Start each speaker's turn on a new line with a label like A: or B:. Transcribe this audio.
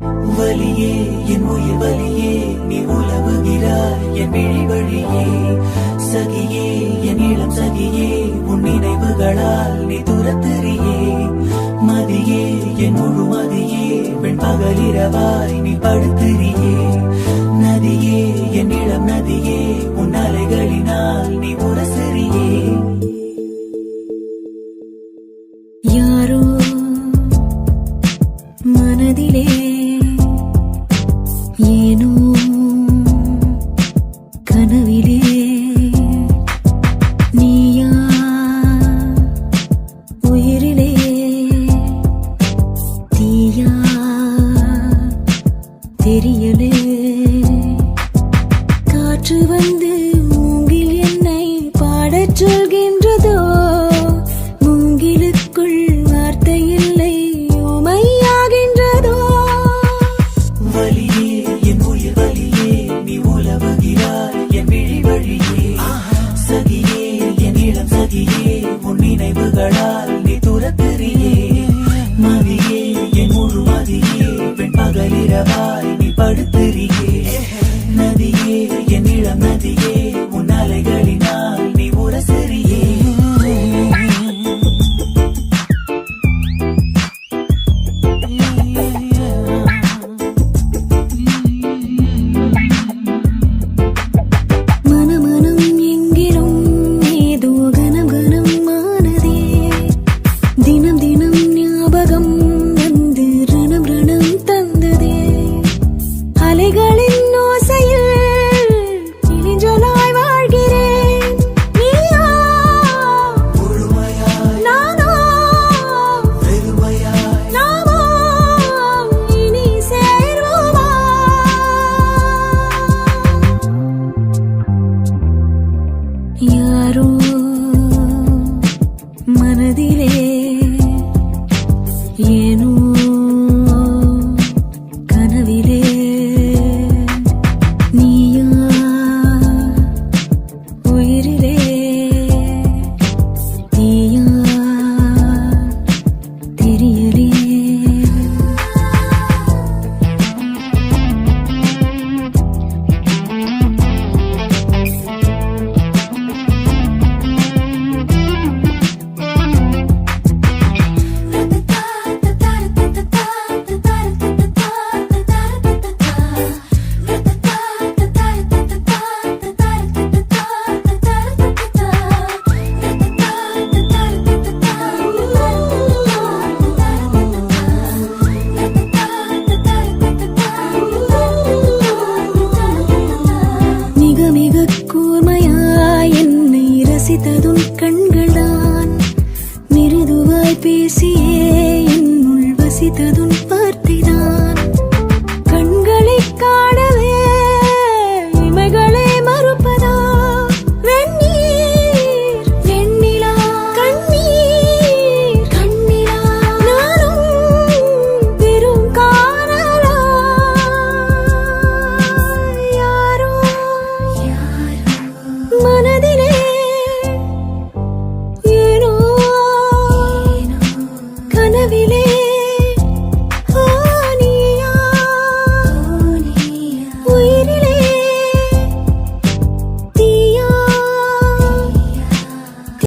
A: வலியே என் உயிர் வலியே நீ உலவுகிறாய் என் விழி வழியே சகியே என் இளம் சகியே உன் நினைவுகளால் நீ துரத்தெறியே மதியே என் முழு மதியே பெண் பகலிரவாய் நீ படுத்திரியே நதியே என் இளம் நதியே உன் அலைகளினால் நீ உரசெறியே
B: யாரோ மனதிலே ஏனோ கனவிலே நீயா உயிரிலே தீயா தெரியலே காற்று வந்து மூங்கில் என்னை பாடச் சொல்கின்றதோ மூங்கிலுக்குள் வார்த்தை இல்லை ஊமையாகின்றதோ
A: வலியே என் உயிர் வலியே நீ உலவுகிறாய் என் விழி வழியே சகியே என் இளம் சகியே உன் நினைவுகளால் நீ துரத்தெறியே மதியே என் முழு மதியே பெண் பகலிரவாய் நீ படுத்திரியே